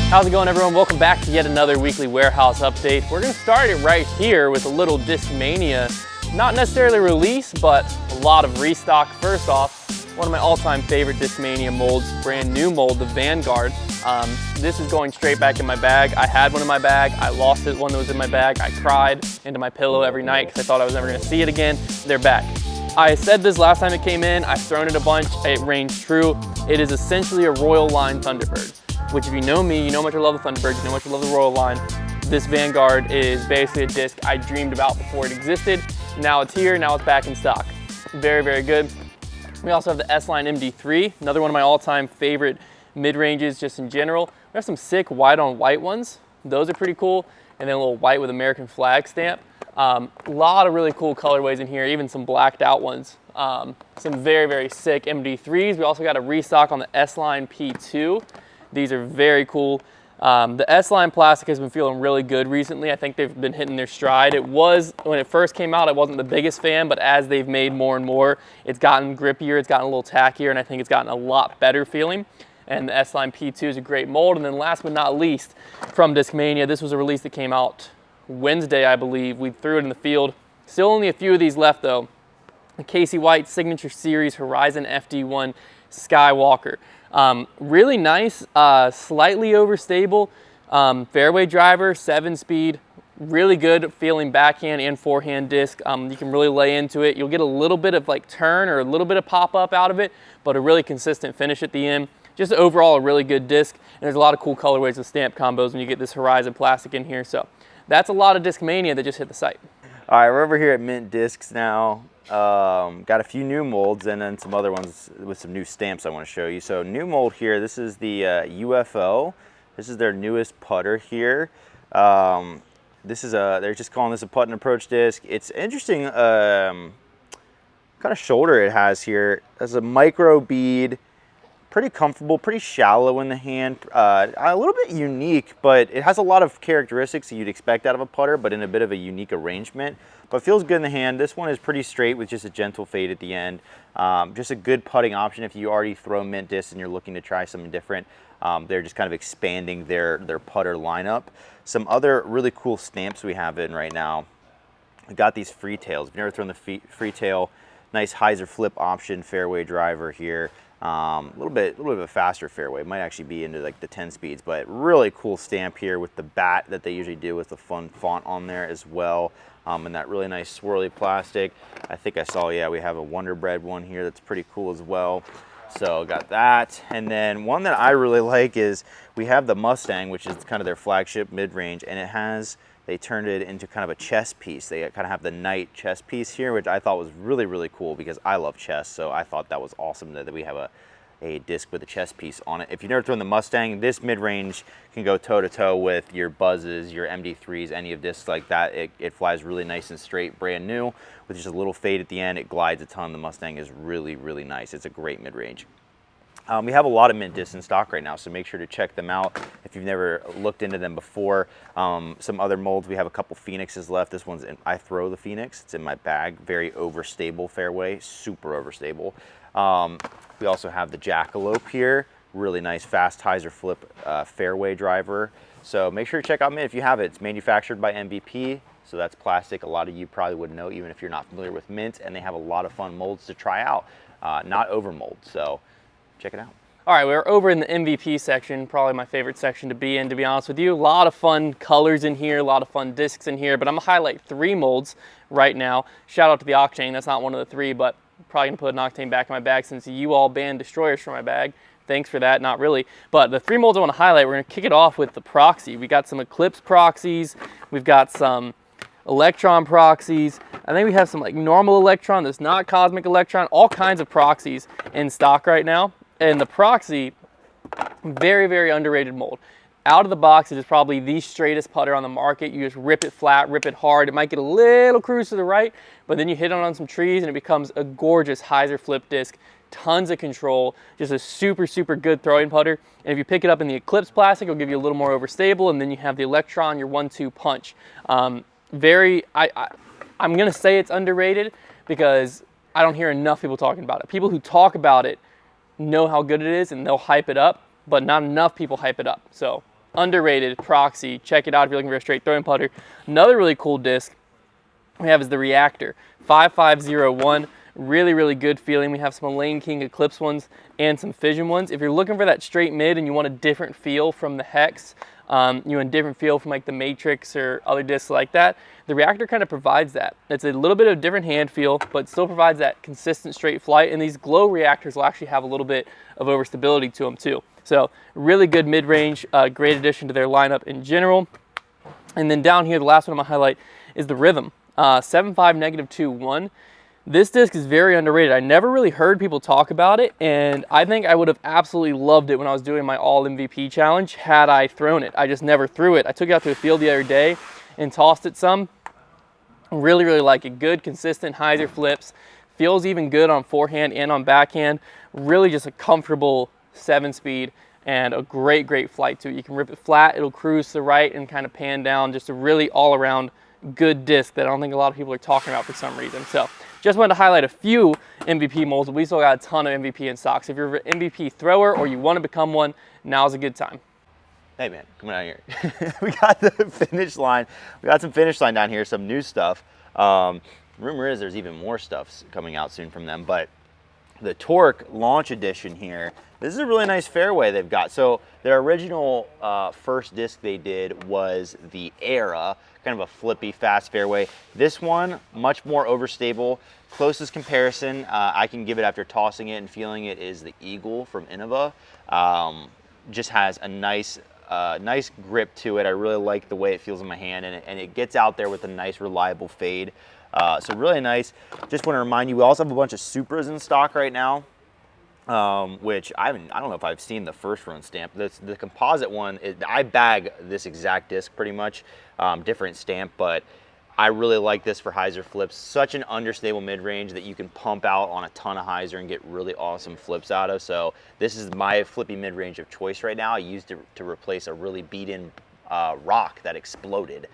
How's it going, everyone? Welcome back to yet another weekly warehouse update. We're going to start it right here with a little Discmania. Not necessarily release, but a lot of restock. First off, one of my all-time favorite Discmania molds, brand new mold, the Vanguard. This is going straight back in my bag. I had one in my bag. I lost it, one that was in my bag. I cried into my pillow every night because I thought I was never going to see it again. They're back. I said this last time it came in. I've thrown it a bunch. It rings true. It is essentially a Royal Line Thunderbird, which if you know me, you know how much I love the Thunderbird, you know how much I love the Royal Line. This Vanguard is basically a disc I dreamed about before it existed. Now it's here, now it's back in stock. Very, very good. We also have the S-Line MD3, another one of my all-time favorite mid-ranges just in general. We have some sick white-on-white ones. Those are pretty cool. And then a little white with American flag stamp. A lot of really cool colorways in here, even some blacked out ones. Some very, very sick MD3s. We also got a restock on the S-Line P2. These are very cool. The S-Line plastic has been feeling really good recently. I think they've been hitting their stride. It was, when it first came out, I wasn't the biggest fan, but as they've made more and more, it's gotten grippier, it's gotten a little tackier, and I think it's gotten a lot better feeling. And the S-Line P2 is a great mold. And then last but not least, from Discmania, this was a release that came out Wednesday, I believe. We threw it in the field. Still only a few of these left though. The Casey White Signature Series Horizon FD1 Skywalker. Really nice, slightly overstable fairway driver, 7-speed, really good feeling backhand and forehand disc. You can really lay into it. You'll get a little bit of like turn or a little bit of pop up out of it, but a really consistent finish at the end. Just overall a really good disc, and there's a lot of cool colorways with stamp combos when you get this Horizon plastic in here. So that's a lot of Discmania that just hit the site. All right, we're over here at Mint Discs now. Got a few new molds and then some other ones with some new stamps I want to show you. So new mold here, this is the UFO. This is their newest putter here. This is they're just calling this a putt and approach disc. It's interesting kind of shoulder it has here. It has a micro bead, pretty comfortable, pretty shallow in the hand, a little bit unique, but it has a lot of characteristics that you'd expect out of a putter, but in a bit of a unique arrangement. But feels good in the hand. This one is pretty straight with just a gentle fade at the end. Just a good putting option if you already throw Mint discs and you're looking to try something different. They're just kind of expanding their putter lineup. Some other really cool stamps we have in right now. We got these free tails. If you've never thrown the free tail, nice hyzer flip option fairway driver here. A little bit of a faster fairway. It might actually be into like the 10 speeds, but really cool stamp here with the bat that they usually do with the fun font on there as well. And that really nice swirly plastic. I think I saw, yeah, we have a Wonder Bread one here that's pretty cool as well. So got that. And then one that I really like is we have the Mustang, which is kind of their flagship mid-range, and it has, they turned it into kind of a chess piece. They kind of have the knight chess piece here, which I thought was really, really cool because I love chess. So I thought that was awesome that we have a disc with a chess piece on it. If you've never thrown the Mustang, this mid-range can go toe-to-toe with your Buzzes, your MD3s, any of discs like that. It flies really nice and straight, brand new, with just a little fade at the end. It glides a ton. The Mustang is really, really nice. It's a great mid-range. We have a lot of Mint discs in stock right now, so make sure to check them out if you've never looked into them before. Some other molds, we have a couple Phoenixes left. This one's I throw the Phoenix. It's in my bag. Very overstable fairway, super overstable. We also have the Jackalope here. Really nice fast hyzer flip fairway driver. So make sure to check out Mint if you have it. It's manufactured by MVP, so that's plastic. A lot of you probably wouldn't know even if you're not familiar with Mint, and they have a lot of fun molds to try out, not over mold. So check it out. All right, we're over in the MVP section, probably my favorite section to be in, to be honest with you. A lot of fun colors in here, a lot of fun discs in here, but I'm gonna highlight 3 molds right now. Shout out to the Octane, that's not one of the 3, but probably gonna put an Octane back in my bag since you all banned Destroyers from my bag. Thanks for that, not really. But the 3 molds I wanna highlight, we're gonna kick it off with the proxy. We got some Eclipse proxies, we've got some Electron proxies. I think we have some like normal Electron, that's not Cosmic Electron, all kinds of proxies in stock right now. And the proxy, very, very underrated mold. Out of the box, it is probably the straightest putter on the market. You just rip it flat, rip it hard. It might get a little cruise to the right, but then you hit it on some trees and it becomes a gorgeous hyzer flip disc. Tons of control, just a super, super good throwing putter. And if you pick it up in the Eclipse plastic, it'll give you a little more overstable, and then you have the Electron, your 1-2 punch. I'm gonna say it's underrated because I don't hear enough people talking about it. People who talk about it know how good it is and they'll hype it up, but not enough people hype it up. So underrated proxy. Check it out if you're looking for a straight throwing putter. Another really cool disc we have is the Reactor 5501. Really, really good feeling. We have some Lane King Eclipse ones and some Fission ones. If you're looking for that straight mid and you want a different feel from the Hex, you want a different feel from like the Matrix or other discs like that, the Reactor kind of provides that. It's a little bit of a different hand feel, but still provides that consistent straight flight. And these Glow Reactors will actually have a little bit of overstability to them too. So really good mid-range, great addition to their lineup in general. And then down here, the last one I'm gonna highlight is the Rhythm 75-21. This disc is very underrated. I never really heard people talk about it, and I think I would have absolutely loved it when I was doing my all MVP challenge had I thrown it. I just never threw it. I took it out to a field the other day and tossed it some. Really, really like it. Good, consistent hyzer flips. Feels even good on forehand and on backhand. Really just a comfortable 7-speed and a great, great flight too. You can rip it flat, it'll cruise to the right and kind of pan down. Just a really all-around good disc that I don't think a lot of people are talking about for some reason. So just wanted to highlight a few MVP molds, but we still got a ton of MVP in stock. So if you're an MVP thrower or you want to become one, now's a good time. Hey man, come on here. We got the finish line. We got some finish line down here, some new stuff. Rumor is there's even more stuff coming out soon from them, but the Torque Launch Edition here, this is a really nice fairway they've got. So their original first disc they did was the Era, kind of a flippy, fast fairway. This one, much more overstable. Closest comparison I can give it after tossing it and feeling it is the Eagle from Innova. Just has a nice grip to it. I really like the way it feels in my hand, and it gets out there with a nice, reliable fade. So really nice. Just want to remind you, we also have a bunch of Supras in stock right now, which I don't know if I've seen the first run stamp. The composite one, I bag this exact disc pretty much, different stamp, but I really like this for hyzer flips. Such an understable mid-range that you can pump out on a ton of hyzer and get really awesome flips out of. So this is my flippy mid-range of choice right now. I used it to replace a really beat-in rock that exploded.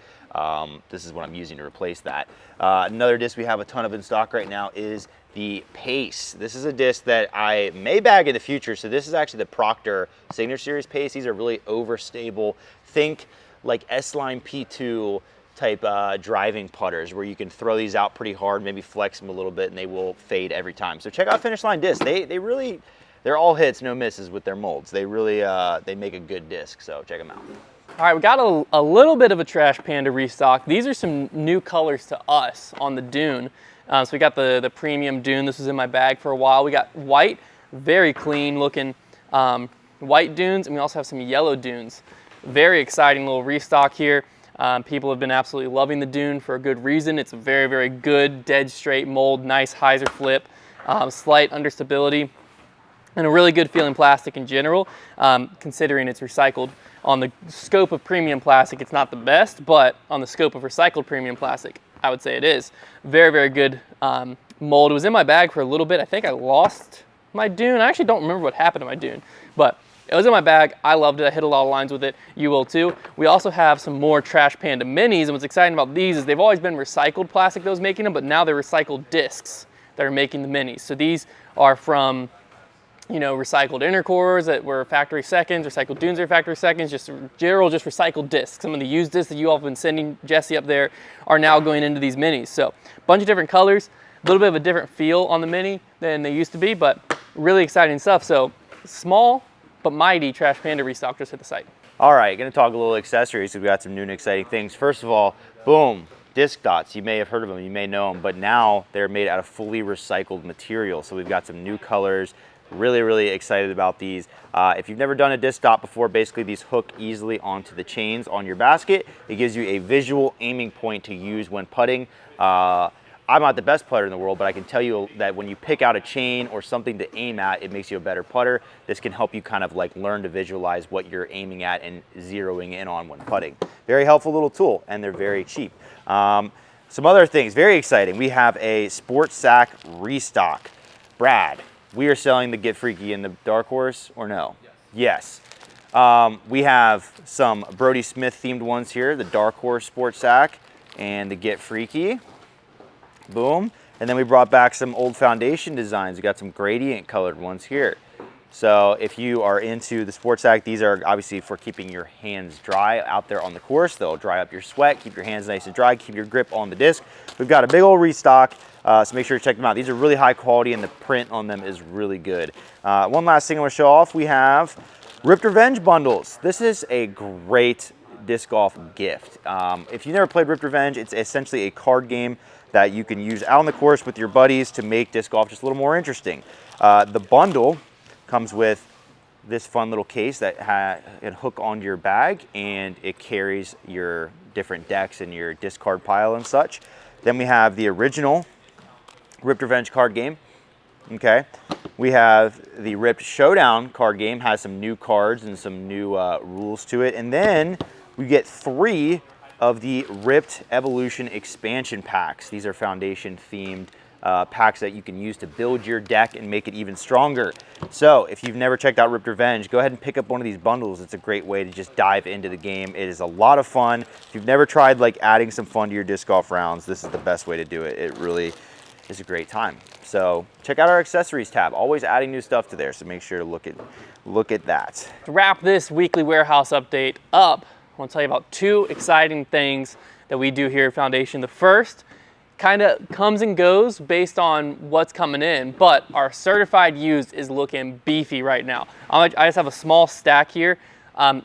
This is what I'm using to replace that. Another disc we have a ton of in stock right now is the Pace. This is a disc that I may bag in the future. So this is actually the Proctor Signature Series Pace. These are really overstable. Think like S-Line P2 type driving putters where you can throw these out pretty hard, maybe flex them a little bit, and they will fade every time. So check out Finish Line Discs. They're all hits, no misses with their molds. They really, they make a good disc, so check them out. All right, we got a little bit of a Trash Panda restock. These are some new colors to us on the Dune. So we got the premium Dune. This was in my bag for a while. We got white, very clean looking white dunes, and we also have some yellow dunes. Very exciting little restock here. People have been absolutely loving the Dune for a good reason. It's a very, very good, dead straight mold, nice hyzer flip, slight understability, and a really good feeling plastic in general, considering it's recycled. On the scope of premium plastic, it's not the best, but on the scope of recycled premium plastic, I would say it is. Very, very good mold. It was in my bag for a little bit. I think I lost my Dune. I actually don't remember what happened to my Dune, but it was in my bag. I loved it. I hit a lot of lines with it. You will too. We also have some more Trash Panda minis, and what's exciting about these is they've always been recycled plastic that was making them, but now they're recycled discs that are making the minis. So these are from, you know, recycled inner cores that were factory seconds, recycled dunes are factory seconds, just recycled discs. Some of the used discs that you all have been sending Jesse up there are now going into these minis. So a bunch of different colors, a little bit of a different feel on the mini than they used to be, but really exciting stuff. So small but mighty Trash Panda restock just hit the site. All right, gonna talk a little accessories. So we got some new and exciting things. First of all, boom, disc dots. You may have heard of them, you may know them, but now they're made out of fully recycled material. So we've got some new colors. Really, really excited about these. If you've never done a disc dot before, basically these hook easily onto the chains on your basket. It gives you a visual aiming point to use when putting. I'm not the best putter in the world, but I can tell you that when you pick out a chain or something to aim at, it makes you a better putter. This can help you kind of like learn to visualize what you're aiming at and zeroing in on when putting. Very helpful little tool, and they're very cheap. Some other things, very exciting. We have a Sports Sack restock. Brad, we are selling the Get Freaky in the Dark Horse, or no? Yes. We have some Brody Smith themed ones here, the Dark Horse Sports Sack and the Get Freaky. Boom. And then we brought back some old Foundation designs. We got some gradient colored ones here. So if you are into the sports sack, these are obviously for keeping your hands dry out there on the course. They'll dry up your sweat, keep your hands nice and dry, keep your grip on the disc. We've got a big old restock, so make sure to check them out. These are really high quality and the print on them is really good. One last thing I want to show off, we have Ripped Revenge bundles. This is a great disc golf gift. If you've never played Ripped Revenge, it's essentially a card game that you can use out on the course with your buddies to make disc golf just a little more interesting. The bundle comes with this fun little case that can hook onto your bag, and it carries your different decks and your discard pile and such. Then we have the original Ripped Revenge card game. Okay, we have the Ripped Showdown card game, has some new cards and some new rules to it. And then we get 3 of the Ripped Evolution expansion packs. These are foundation themed packs that you can use to build your deck and make it even stronger. So if you've never checked out Ripped Revenge, go ahead and pick up one of these bundles. It's a great way to just dive into the game. It is a lot of fun. If you've never tried like adding some fun to your disc golf rounds, this is the best way to do it. It really is a great time. So check out our accessories tab. Always adding new stuff to there, so make sure to look at that. To wrap this weekly warehouse update up, I want to tell you about 2 exciting things that we do here at Foundation. The first kind of comes and goes based on what's coming in, but our certified used is looking beefy right now. I just have a small stack here.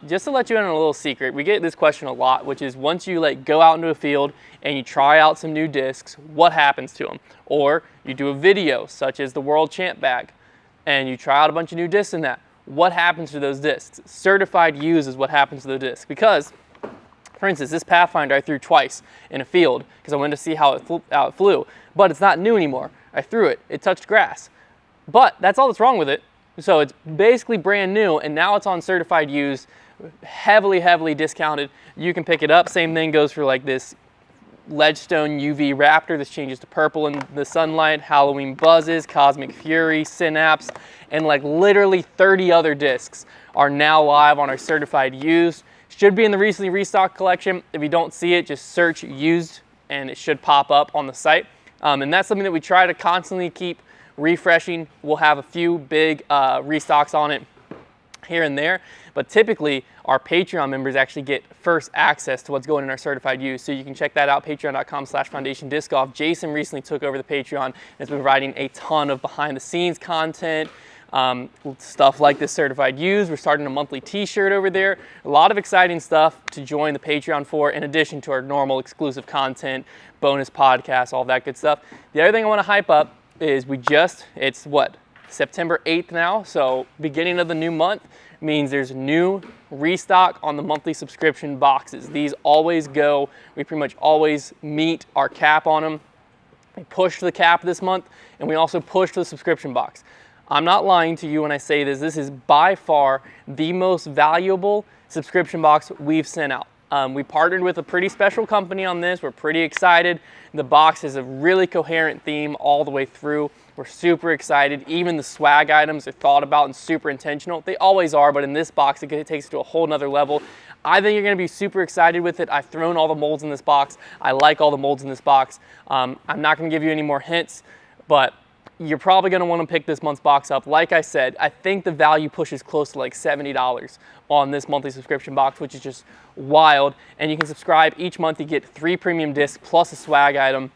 Just to let you in on a little secret, we get this question a lot, which is once you like go out into a field and you try out some new discs, what happens to them? Or you do a video such as the World Champ bag and you try out a bunch of new discs in that. What happens to those discs? Certified used is what happens to the disc, because for instance, this Pathfinder I threw twice in a field because I wanted to see how it flew, but it's not new anymore. I threw it, it touched grass, but that's all that's wrong with it. So it's basically brand new, and now it's on certified used, heavily discounted. You can pick it up. Same thing goes for like this Ledgestone UV Raptor. This changes to purple in the sunlight, Halloween Buzzes, Cosmic Fury, Synapse, and like literally 30 other discs are now live on our certified used. Should be in the recently restocked collection. If you don't see it, just search used and it should pop up on the site. And that's something that we try to constantly keep refreshing. We'll have a few big restocks on it here and there, but typically our Patreon members actually get first access to what's going in our certified used. So you can check that out, patreon.com/foundationdiscgolf. Jason recently took over the Patreon and has been providing a ton of behind the scenes content, stuff like this certified used. We're starting a monthly t-shirt over there. A lot of exciting stuff to join the Patreon for, in addition to our normal exclusive content, bonus podcasts, all that good stuff. The other thing I want to hype up is it's what, September 8th now, so beginning of the new month means there's new restock on the monthly subscription boxes. These always go, we pretty much always meet our cap on them. We pushed the cap this month, and we also pushed the subscription box. I'm not lying to you when I say this. This is by far the most valuable subscription box we've sent out. We partnered with a pretty special company on this. We're pretty excited. The box is a really coherent theme all the way through. We're super excited. Even the swag items are thought about and super intentional. They always are, but in this box, it takes it to a whole nother level. I think you're gonna be super excited with it. I've thrown all the molds in this box. I like all the molds in this box. I'm not gonna give you any more hints, but you're probably gonna wanna pick this month's box up. Like I said, I think the value pushes close to like $70 on this monthly subscription box, which is just wild. And you can subscribe each month. You get 3 premium discs plus a swag item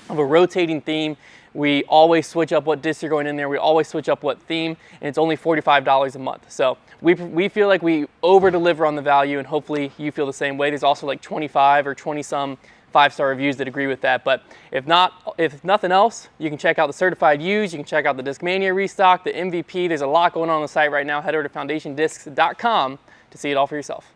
of a rotating theme. We always switch up what discs are going in there. We always switch up what theme, and it's only $45 a month. So we feel like we over deliver on the value, and hopefully you feel the same way. There's also like 25 or 20 some 5-star reviews that agree with that. But if nothing else, you can check out the certified used, you can check out the Discmania restock, the MVP. There's a lot going on the site right now. Head over to foundationdiscs.com to see it all for yourself.